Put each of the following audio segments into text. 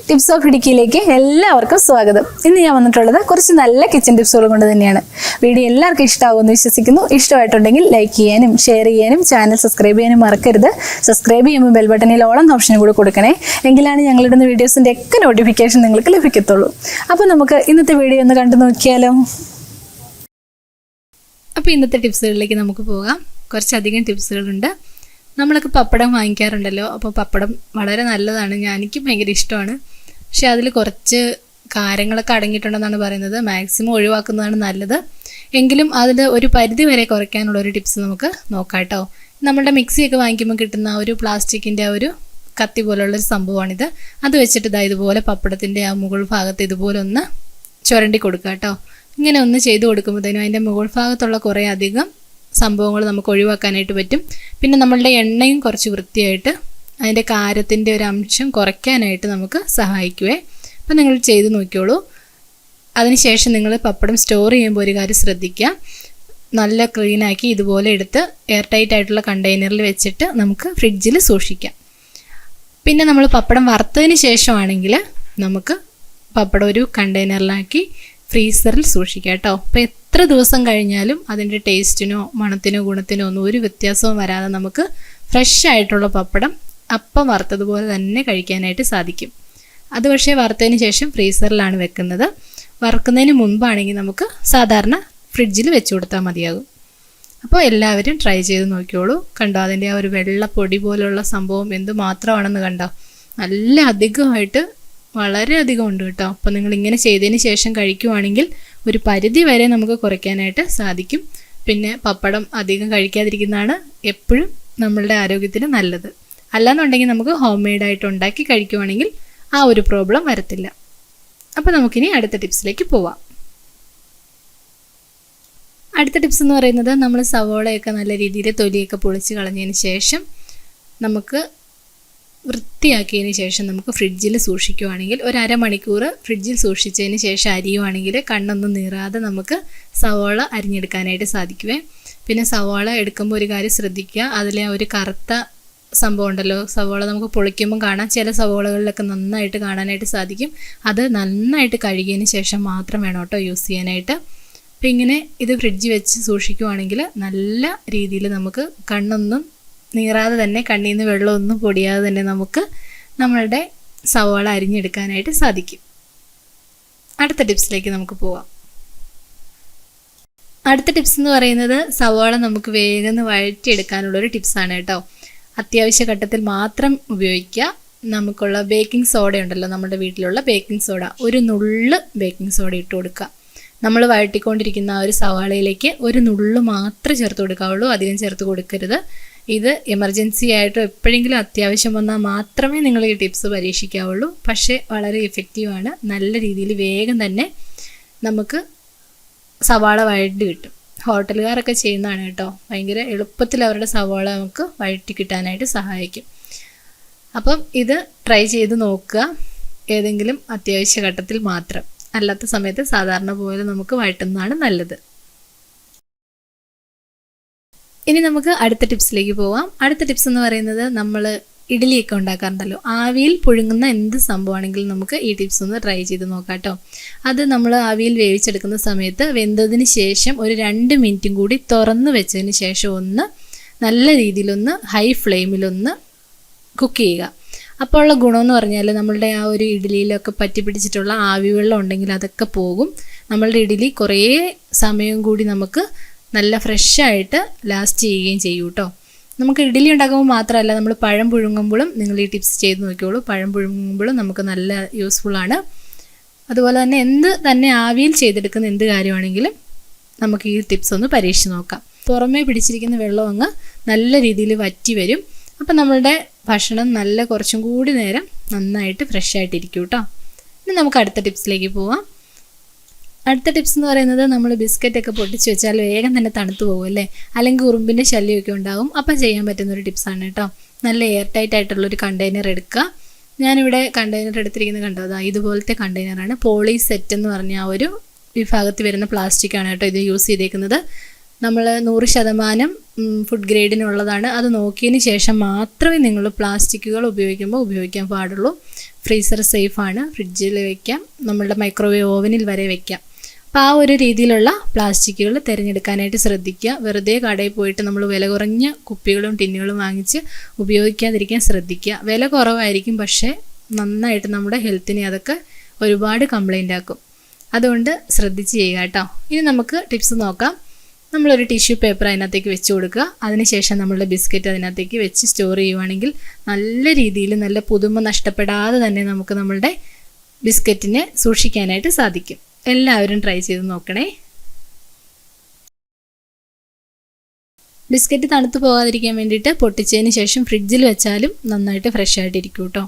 Tips of ഇടുക്കിയിലേക്ക് എല്ലാവർക്കും സ്വാഗതം. ഇന്ന് ഞാൻ വന്നിട്ടുള്ളത് കുറച്ച് നല്ല കിച്ചൺ ടിപ്സുകൾ കൊണ്ട് തന്നെയാണ്. വീഡിയോ എല്ലാവർക്കും ഇഷ്ടമാകുമെന്ന് വിശ്വസിക്കുന്നു. ഇഷ്ടമായിട്ടുണ്ടെങ്കിൽ ലൈക്ക് ചെയ്യാനും ഷെയർ ചെയ്യാനും ചാനൽ സബ്സ്ക്രൈബ് ചെയ്യാനും മറക്കരുത്. സബ്സ്ക്രൈബ് ചെയ്യുമ്പോൾ ബെൽ ബട്ടണിൽ ഓൾ എന്ന ഓപ്ഷൻ കൂടി കൊടുക്കണേ. എങ്കിലാണ് ഞങ്ങളിടുന്ന വീഡിയോസിൻ്റെ ഒക്കെ നോട്ടിഫിക്കേഷൻ നിങ്ങൾക്ക് ലഭിക്കത്തുള്ളൂ. അപ്പോൾ നമുക്ക് ഇന്നത്തെ വീഡിയോ ഒന്ന് കണ്ടു നോക്കിയാലോ. അപ്പോൾ ഇന്നത്തെ ടിപ്സുകളിലേക്ക് നമുക്ക് പോകാം. കുറച്ചധികം ടിപ്സുകളുണ്ട്. നമ്മളൊക്കെ പപ്പടം വാങ്ങിക്കാറുണ്ടല്ലോ. അപ്പോൾ പപ്പടം വളരെ നല്ലതാണ്, എനിക്കും ഭയങ്കര ഇഷ്ടമാണ്. പക്ഷെ അതിൽ കുറച്ച് കാര്യങ്ങളൊക്കെ അടങ്ങിയിട്ടുണ്ടെന്നാണ് പറയുന്നത്. മാക്സിമം ഒഴിവാക്കുന്നതാണ് നല്ലത്. എങ്കിലും അതിൽ ഒരു പരിധി വരെ കുറയ്ക്കാനുള്ള ഒരു ടിപ്സ് നമുക്ക് നോക്കാം കേട്ടോ. നമ്മളുടെ മിക്സിയൊക്കെ വാങ്ങിക്കുമ്പോൾ കിട്ടുന്ന ഒരു പ്ലാസ്റ്റിക്കിൻ്റെ ഒരു കത്തി പോലുള്ളൊരു സംഭവമാണിത്. അത് വെച്ചിട്ട് ഇതുപോലെ പപ്പടത്തിൻ്റെ ആ മുകൾ ഭാഗത്ത് ഇതുപോലെ ഒന്ന് ചുരണ്ടി കൊടുക്കുക കേട്ടോ. ഇങ്ങനെ ഒന്ന് ചെയ്ത് കൊടുക്കുമ്പോഴത്തേനും അതിൻ്റെ മുകൾ ഭാഗത്തുള്ള കുറേ അധികം സംഭവങ്ങൾ നമുക്ക് ഒഴിവാക്കാനായിട്ട് പറ്റും. പിന്നെ നമ്മളുടെ എണ്ണയും കുറച്ച് വൃത്തിയായിട്ട് അതിൻ്റെ കാരത്തിൻ്റെ ഒരു അംശം കുറയ്ക്കാനായിട്ട് നമുക്ക് സഹായിക്കുവേ. അപ്പം നിങ്ങൾ ചെയ്ത് നോക്കിയോളൂ. അതിനുശേഷം നിങ്ങൾ പപ്പടം സ്റ്റോർ ചെയ്യുമ്പോൾ ഒരു കാര്യം ശ്രദ്ധിക്കുക. നല്ല ക്ലീനാക്കി ഇതുപോലെ എടുത്ത് എയർ ടൈറ്റ് ആയിട്ടുള്ള കണ്ടെയ്നറിൽ വെച്ചിട്ട് നമുക്ക് ഫ്രിഡ്ജിൽ സൂക്ഷിക്കാം. പിന്നെ നമ്മൾ പപ്പടം വറുത്തതിന് ശേഷമാണെങ്കിൽ നമുക്ക് പപ്പടം ഒരു കണ്ടെയ്നറിലാക്കി ഫ്രീസറിൽ സൂക്ഷിക്കാം കേട്ടോ. അപ്പോൾ എത്ര ദിവസം കഴിഞ്ഞാലും അതിൻ്റെ ടേസ്റ്റിനോ മണത്തിനോ ഗുണത്തിനോ ഒന്നും ഒരു വ്യത്യാസവും വരാതെ നമുക്ക് ഫ്രഷ് ആയിട്ടുള്ള പപ്പടം അപ്പം വറുത്തതുപോലെ തന്നെ കഴിക്കാനായിട്ട് സാധിക്കും. അത് പക്ഷേ വറുത്തതിന് ശേഷം ഫ്രീസറിലാണ് വെക്കുന്നത്. വറുക്കുന്നതിന് മുൻപാണെങ്കിൽ നമുക്ക് സാധാരണ ഫ്രിഡ്ജിൽ വെച്ച് കൊടുത്താൽ മതിയാകും. അപ്പോൾ എല്ലാവരും ട്രൈ ചെയ്ത് നോക്കിയോളൂ. കണ്ടോ, അതിൻ്റെ ആ ഒരു വെള്ള പൊടി പോലുള്ള സംഭവം എന്തുമാത്രമാണെന്ന് കണ്ടോ. നല്ല അധികമായിട്ട് വളരെയധികം ഉണ്ട് കേട്ടോ. അപ്പോൾ നിങ്ങൾ ഇങ്ങനെ ചെയ്തതിന് ശേഷം കഴിക്കുവാണെങ്കിൽ ഒരു പരിധി വരെ നമുക്ക് കുറയ്ക്കാനായിട്ട് സാധിക്കും. പിന്നെ പപ്പടം അധികം കഴിക്കാതിരിക്കുന്നതാണ് എപ്പോഴും നമ്മളുടെ ആരോഗ്യത്തിന് നല്ലത്. അല്ലാന്നുണ്ടെങ്കിൽ നമുക്ക് ഹോം മെയ്ഡായിട്ട് ഉണ്ടാക്കി കഴിക്കുവാണെങ്കിൽ ആ ഒരു പ്രോബ്ലം വരത്തില്ല. അപ്പോൾ നമുക്കിനി അടുത്ത ടിപ്സിലേക്ക് പോവാം. അടുത്ത ടിപ്സ് എന്ന് പറയുന്നത്, നമ്മൾ സവോളയൊക്കെ നല്ല രീതിയിൽ തൊലിയൊക്കെ പൊളിച്ച് കളഞ്ഞതിന് ശേഷം നമുക്ക് വൃത്തിയാക്കിയതിന് ശേഷം നമുക്ക് ഫ്രിഡ്ജിൽ സൂക്ഷിക്കുവാണെങ്കിൽ ഒരു അരമണിക്കൂർ ഫ്രിഡ്ജിൽ സൂക്ഷിച്ചതിന് ശേഷം അരിയുവാണെങ്കിൽ കണ്ണൊന്നും നീറാതെ നമുക്ക് സവോള അരിഞ്ഞെടുക്കാനായിട്ട് സാധിക്കുവേ. പിന്നെ സവോള എടുക്കുമ്പോൾ ഒരു കാര്യം ശ്രദ്ധിക്കുക, അതിലെ ഒരു കറുത്ത സംഭവം ഉണ്ടല്ലോ, സവോള നമുക്ക് പൊളിക്കുമ്പോൾ കാണാം. ചില സവോളകളിലൊക്കെ നന്നായിട്ട് കാണാനായിട്ട് സാധിക്കും. അത് നന്നായിട്ട് കഴുകിയതിന് ശേഷം മാത്രം വേണം കേട്ടോ യൂസ് ചെയ്യാനായിട്ട്. അപ്പം ഇങ്ങനെ ഇത് ഫ്രിഡ്ജിൽ വെച്ച് സൂക്ഷിക്കുവാണെങ്കിൽ നല്ല രീതിയിൽ നമുക്ക് കണ്ണൊന്നും നീറാതെ തന്നെ, കണ്ണിൽ നിന്ന് വെള്ളമൊന്നും പൊടിയാതെ തന്നെ നമുക്ക് നമ്മളുടെ സവാള അരിഞ്ഞെടുക്കാനായിട്ട് സാധിക്കും. അടുത്ത ടിപ്സിലേക്ക് നമുക്ക് പോവാം. അടുത്ത ടിപ്സ് എന്ന് പറയുന്നത്, സവാള നമുക്ക് വേഗം വഴറ്റിയെടുക്കാനുള്ളൊരു ടിപ്സാണ് കേട്ടോ. അത്യാവശ്യ ഘട്ടത്തിൽ മാത്രം ഉപയോഗിക്കുക. നമുക്കുള്ള ബേക്കിംഗ് സോഡ ഉണ്ടല്ലോ, നമ്മുടെ വീട്ടിലുള്ള ബേക്കിംഗ് സോഡ, ഒരു നുള്ള് ബേക്കിംഗ് സോഡ ഇട്ട് കൊടുക്കുക. നമ്മൾ വഴറ്റിക്കൊണ്ടിരിക്കുന്ന ആ ഒരു സവാളയിലേക്ക് ഒരു നുള്ള് മാത്രമേ ചേർത്ത് കൊടുക്കാവുള്ളൂ, അധികം ചേർത്ത് കൊടുക്കരുത്. ഇത് എമർജൻസി ആയിട്ടോ എപ്പോഴെങ്കിലും അത്യാവശ്യം വന്നാൽ മാത്രമേ നിങ്ങൾ ഈ ടിപ്സ് പരീക്ഷിക്കാവുള്ളൂ. പക്ഷേ വളരെ ഇഫക്റ്റീവാണ്. നല്ല രീതിയിൽ വേഗം തന്നെ നമുക്ക് സവാള വഴറ്റി കിട്ടും. ഹോട്ടലുകാരൊക്കെ ചെയ്യുന്നതാണ് കേട്ടോ. ഭയങ്കര എളുപ്പത്തിൽ അവരുടെ സവാള നമുക്ക് വഴറ്റി കിട്ടാനായിട്ട് സഹായിക്കും. അപ്പം ഇത് ട്രൈ ചെയ്ത് നോക്കുക. ഏതെങ്കിലും അത്യാവശ്യ ഘട്ടത്തിൽ മാത്രം, അല്ലാത്ത സമയത്ത് സാധാരണ പോലെ നമുക്ക് വഴറ്റുന്നതാണ് നല്ലത്. ഇനി നമുക്ക് അടുത്ത ടിപ്സിലേക്ക് പോവാം. അടുത്ത ടിപ്സ് എന്ന് പറയുന്നത്, നമ്മൾ ഇഡ്ഡലിയൊക്കെ ഉണ്ടാക്കാറുണ്ടല്ലോ, ആവിയിൽ പുഴുങ്ങുന്ന എന്ത് സംഭവമാണെങ്കിലും നമുക്ക് ഈ ടിപ്സ് ഒന്ന് ട്രൈ ചെയ്ത് നോക്കാം കേട്ടോ. അത് നമ്മൾ ആവിയിൽ വേവിച്ചെടുക്കുന്ന സമയത്ത് വെന്തതിന് ശേഷം ഒരു 2 മിനിറ്റും കൂടി തുറന്ന് വെച്ചതിന് ശേഷം ഒന്ന് നല്ല രീതിയിലൊന്ന് ഹൈ ഫ്ലെയിമിലൊന്ന് കുക്ക് ചെയ്യുക. അപ്പോൾ ഉള്ള ഗുണമെന്ന് പറഞ്ഞാൽ നമ്മളുടെ ആ ഒരു ഇഡ്ഡലിയിലൊക്കെ പറ്റി പിടിച്ചിട്ടുള്ള ആവി വെള്ളം ഉണ്ടെങ്കിൽ അതൊക്കെ പോകും. നമ്മളുടെ ഇഡ്ഡലി കുറേ സമയം കൂടി നമുക്ക് നല്ല ഫ്രഷായിട്ട് ലാസ്റ്റ് ചെയ്യുകയും ചെയ്യും കേട്ടോ. നമുക്ക് ഇഡ്ഡലി ഉണ്ടാക്കുമ്പോൾ മാത്രമല്ല, നമ്മൾ പഴം പുഴുങ്ങുമ്പോഴും നിങ്ങൾ ഈ ടിപ്സ് ചെയ്ത് നോക്കിയോളൂ. പഴം പുഴുങ്ങുമ്പോഴും നമുക്ക് നല്ല യൂസ്ഫുള്ളാണ്. അതുപോലെ തന്നെ എന്ത് തന്നെ ആവിയിൽ ചെയ്തെടുക്കുന്ന എന്ത് കാര്യമാണെങ്കിലും നമുക്ക് ഈ ടിപ്സ് ഒന്ന് പരീക്ഷിച്ച് നോക്കാം. പുറമേ പിടിച്ചിരിക്കുന്ന വെള്ളം അങ്ങ് നല്ല രീതിയിൽ വറ്റി വരും. അപ്പം നമ്മളുടെ ഭക്ഷണം നല്ല കുറച്ചും കൂടി നേരം നന്നായിട്ട് ഫ്രഷായിട്ടിരിക്കും കേട്ടോ. ഇനി നമുക്ക് അടുത്ത ടിപ്സിലേക്ക് പോവാം. അടുത്ത ടിപ്സ് എന്ന് പറയുന്നത്, നമ്മൾ ബിസ്ക്കറ്റൊക്കെ പൊട്ടിച്ച് വെച്ചാൽ വേഗം തന്നെ തണുത്ത് പോകും അല്ലേ, അല്ലെങ്കിൽ ഉറുമ്പിൻ്റെ ശല്യമൊക്കെ ഉണ്ടാകും. അപ്പം ചെയ്യാൻ പറ്റുന്നൊരു ടിപ്സാണ് കേട്ടോ. നല്ല എയർ ടൈറ്റ് ആയിട്ടുള്ളൊരു കണ്ടെയ്നർ എടുക്കുക. ഞാനിവിടെ കണ്ടെയ്നർ എടുത്തിരിക്കുന്നത് കണ്ടോ, ഇതുപോലത്തെ കണ്ടെയ്നറാണ്. പോളി സെറ്റ് എന്ന് പറഞ്ഞ ആ ഒരു വിഭാഗത്തിൽ വരുന്ന പ്ലാസ്റ്റിക്കാണ് കേട്ടോ ഇത് യൂസ് ചെയ്തേക്കുന്നത്. നമ്മൾ 100% ഫുഡ് ഗ്രേഡിനുള്ളതാണ്. അത് നോക്കിയതിന് ശേഷം മാത്രമേ നിങ്ങൾ പ്ലാസ്റ്റിക്കുകൾ ഉപയോഗിക്കാൻ പാടുള്ളൂ. ഫ്രീസർ സേഫാണ്, ഫ്രിഡ്ജിൽ വയ്ക്കാം, നമ്മളുടെ മൈക്രോവേവ് ഓവനിൽ വരെ വയ്ക്കാം. അപ്പോൾ ആ ഒരു രീതിയിലുള്ള പ്ലാസ്റ്റിക്കുകൾ തിരഞ്ഞെടുക്കാനായിട്ട് ശ്രദ്ധിക്കുക. വെറുതെ കടയിൽ പോയിട്ട് നമ്മൾ വില കുറഞ്ഞ കുപ്പികളും ടിന്നുകളും വാങ്ങിച്ച് ഉപയോഗിക്കാതിരിക്കാൻ ശ്രദ്ധിക്കുക. വില കുറവായിരിക്കും, പക്ഷേ നന്നായിട്ട് നമ്മുടെ ഹെൽത്തിനെ അതൊക്കെ ഒരുപാട് കംപ്ലൈൻ്റ് ആക്കും. അതുകൊണ്ട് ശ്രദ്ധിച്ച് ചെയ്യുക കേട്ടോ. ഇനി നമുക്ക് ടിപ്സ് നോക്കാം. നമ്മളൊരു ടിഷ്യൂ പേപ്പർ അതിനകത്തേക്ക് വെച്ച് കൊടുക്കുക. അതിനുശേഷം നമ്മളുടെ ബിസ്ക്കറ്റ് അതിനകത്തേക്ക് വെച്ച് സ്റ്റോർ ചെയ്യുവാണെങ്കിൽ നല്ല രീതിയിൽ നല്ല പുതുമ നഷ്ടപ്പെടാതെ തന്നെ നമുക്ക് നമ്മളുടെ ബിസ്ക്കറ്റിനെ സൂക്ഷിക്കാനായിട്ട് സാധിക്കും. എല്ലാവരും ട്രൈ ചെയ്ത് നോക്കണേ. ബിസ്ക്കറ്റ് തണുത്ത് പോകാതിരിക്കാൻ വേണ്ടിയിട്ട് പൊട്ടിച്ചതിന് ശേഷം ഫ്രിഡ്ജിൽ വെച്ചാലും നന്നായിട്ട് ഫ്രഷ് ആയിട്ടിരിക്കും കേട്ടോ.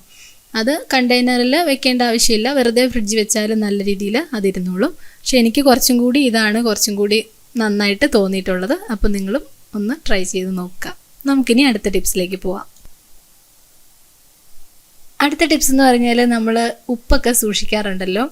അത് കണ്ടെയ്നറിൽ വെക്കേണ്ട ആവശ്യമില്ല, വെറുതെ ഫ്രിഡ്ജ് വെച്ചാലും നല്ല രീതിയിൽ അതിരുന്നോളും. പക്ഷെ എനിക്ക് ഇതാണ് കുറച്ചും കൂടി നന്നായിട്ട് തോന്നിയിട്ടുള്ളത്. അപ്പോൾ നിങ്ങളും ഒന്ന് ട്രൈ ചെയ്ത് നോക്കുക. നമുക്കിനി അടുത്ത ടിപ്സിലേക്ക് പോവാം. അടുത്ത ടിപ്സ് എന്ന് പറഞ്ഞാൽ നമ്മൾ ഉപ്പൊക്കെ സൂക്ഷിക്കാറുണ്ടല്ലോ.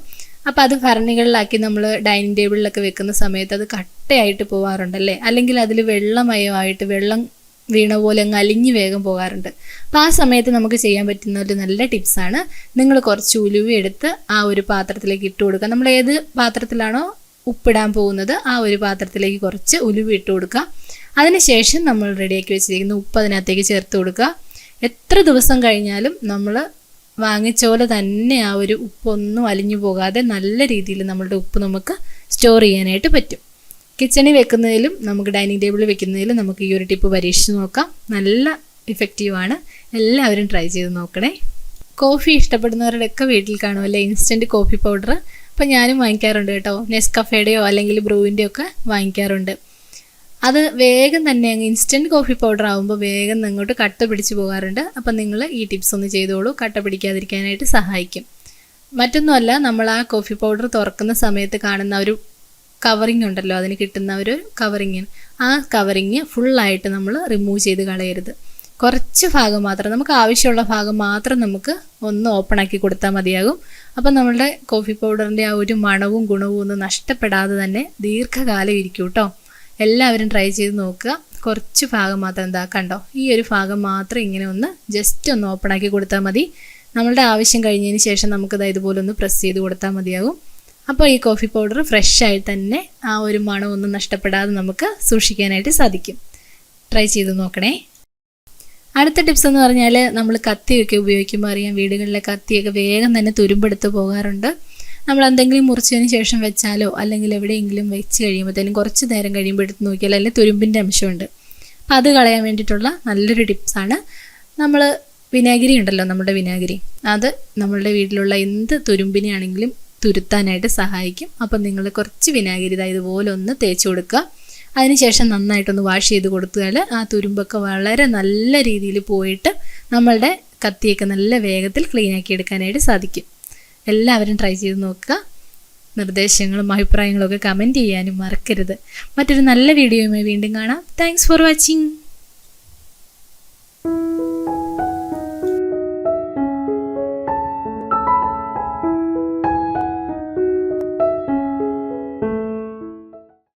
അപ്പോൾ അത് ഭരണികളിലാക്കി നമ്മൾ ഡൈനിങ് ടേബിളിലൊക്കെ വെക്കുന്ന സമയത്ത് അത് കട്ടയായിട്ട് പോകാറുണ്ടല്ലേ, അല്ലെങ്കിൽ അതിൽ വെള്ളമയമായിട്ട് വെള്ളം വീണ പോലെ അങ്ങ് അലിഞ്ഞ് വേഗം പോകാറുണ്ട്. അപ്പോൾ ആ സമയത്ത് നമുക്ക് ചെയ്യാൻ പറ്റുന്ന ഒരു നല്ല ടിപ്സാണ്, നിങ്ങൾ കുറച്ച് ഉലുവ എടുത്ത് ആ ഒരു പാത്രത്തിലേക്ക് ഇട്ട് കൊടുക്കുക. നമ്മൾ ഏത് പാത്രത്തിലാണോ ഉപ്പിടാൻ പോകുന്നത് ആ ഒരു പാത്രത്തിലേക്ക് കുറച്ച് ഉലുവ ഇട്ട് കൊടുക്കുക. അതിനുശേഷം നമ്മൾ റെഡിയാക്കി വെച്ചിരിക്കുന്ന ഉപ്പ് അതിനകത്തേക്ക് ചേർത്ത് കൊടുക്കുക. എത്ര ദിവസം കഴിഞ്ഞാലും നമ്മൾ വാങ്ങിച്ച പോലെ തന്നെ ആ ഒരു ഉപ്പൊന്നും അലിഞ്ഞു പോകാതെ നല്ല രീതിയിൽ നമ്മളുടെ ഉപ്പ് നമുക്ക് സ്റ്റോർ ചെയ്യാനായിട്ട് പറ്റും. കിച്ചണിൽ വെക്കുന്നതിലും നമുക്ക് ഡൈനിങ് ടേബിളിൽ വെക്കുന്നതിലും നമുക്ക് ഈ ഒരു ടിപ്പ് പരീക്ഷിച്ച് നോക്കാം. നല്ല ഇഫക്റ്റീവാണ്. എല്ലാവരും ട്രൈ ചെയ്ത് നോക്കണേ. കോഫി ഇഷ്ടപ്പെടുന്നവരുടെയൊക്കെ വീട്ടിൽ കാണുമല്ലേ ഇൻസ്റ്റൻറ്റ് കോഫി പൗഡർ. അപ്പോൾ ഞാനും വാങ്ങിക്കാറുണ്ട് കേട്ടോ. നെസ്കഫേയുടെയോ അല്ലെങ്കിൽ ബ്രൂവിൻ്റെയോ ഒക്കെ വാങ്ങിക്കാറുണ്ട്. അത് വേഗം തന്നെ അങ്ങ് ഇൻസ്റ്റൻറ്റ് കോഫി പൗഡർ ആകുമ്പോൾ വേഗം അങ്ങോട്ട് കട്ട പിടിച്ച് പോകാറുണ്ട്. അപ്പം നിങ്ങൾ ഈ ടിപ്സ് ഒന്ന് ചെയ്തോളൂ, കട്ട പിടിക്കാതിരിക്കാനായിട്ട് സഹായിക്കും. മറ്റൊന്നുമല്ല, നമ്മൾ ആ കോഫി പൗഡർ തുറക്കുന്ന സമയത്ത് കാണുന്ന ഒരു കവറിങ് ഉണ്ടല്ലോ, അതിന് കിട്ടുന്ന ഒരു കവറിങ്, ആ കവറിങ് ഫുള്ളായിട്ട് നമ്മൾ റിമൂവ് ചെയ്ത് കളയരുത്. കുറച്ച് ഭാഗം മാത്രം, നമുക്ക് ആവശ്യമുള്ള ഭാഗം മാത്രം നമുക്ക് ഒന്ന് ഓപ്പൺ ആക്കി കൊടുത്താൽ മതിയാകും. അപ്പം നമ്മളുടെ കോഫി പൗഡറിൻ്റെ ആ ഒരു മണവും ഗുണവും ഒന്നും നഷ്ടപ്പെടാതെ തന്നെ ദീർഘകാലം ഇരിക്കും കേട്ടോ. എല്ലാവരും ട്രൈ ചെയ്ത് നോക്കുക. കുറച്ച് ഭാഗം മാത്രം കണ്ടോ, ഈ ഒരു ഭാഗം മാത്രം ഇങ്ങനെ ഒന്ന് ജസ്റ്റ് ഒന്ന് ഓപ്പൺ ആക്കി കൊടുത്താൽ മതി. നമ്മളുടെ ആവശ്യം കഴിഞ്ഞതിന് ശേഷം നമുക്കത് ഇതുപോലെ ഒന്ന് പ്രസ് ചെയ്ത് കൊടുത്താൽ മതിയാകും. അപ്പോൾ ഈ കോഫി പൗഡർ ഫ്രഷായിട്ട് തന്നെ ആ ഒരു മണമൊന്നും നഷ്ടപ്പെടാതെ നമുക്ക് സൂക്ഷിക്കാനായിട്ട് സാധിക്കും. ട്രൈ ചെയ്ത് നോക്കണേ. അടുത്ത ടിപ്സ് എന്ന് പറഞ്ഞാൽ, നമ്മൾ കത്തിയൊക്കെ ഉപയോഗിക്കുമ്പോൾ അറിയാം, വീടുകളിലെ കത്തിയൊക്കെ വേഗം തന്നെ തുരുമ്പെടുത്ത് പോകാറുണ്ട്. നമ്മൾ എന്തെങ്കിലും മുറിച്ചതിന് ശേഷം വെച്ചാലോ അല്ലെങ്കിൽ എവിടെയെങ്കിലും വെച്ച് കഴിയുമ്പോഴത്തേനും കുറച്ച് നേരം കഴിയുമ്പോൾ എടുത്ത് നോക്കിയാൽ അല്ലെങ്കിൽ തുരുമ്പിൻ്റെ അംശമുണ്ട്. അപ്പോൾ അത് കളയാൻ വേണ്ടിയിട്ടുള്ള നല്ലൊരു ടിപ്സാണ്. നമ്മൾ വിനാഗിരി ഉണ്ടല്ലോ, നമ്മുടെ വിനാഗിരി, അത് നമ്മളുടെ വീട്ടിലുള്ള എന്ത് തുരുമ്പിനെയാണെങ്കിലും തുരുത്താനായിട്ട് സഹായിക്കും. അപ്പം നിങ്ങൾ കുറച്ച് വിനാഗിരി ഇതുപോലെ ഒന്ന് തേച്ച് കൊടുക്കുക. അതിനുശേഷം നന്നായിട്ടൊന്ന് വാഷ് ചെയ്ത് കൊടുത്താൽ ആ തുരുമ്പൊക്കെ വളരെ നല്ല രീതിയിൽ പോയിട്ട് നമ്മളുടെ കത്തിയൊക്കെ നല്ല വേഗത്തിൽ ക്ലീൻ ആക്കി എടുക്കാനായിട്ട് സാധിക്കും. എല്ലാവരും ട്രൈ ചെയ്ത് നോക്കുക. നിർദ്ദേശങ്ങളും അഭിപ്രായങ്ങളും ഒക്കെ കമൻറ്റ് ചെയ്യാനും മറക്കരുത്. മറ്റൊരു നല്ല വീഡിയോയുമായി വീണ്ടും കാണാം. Thanks for watching.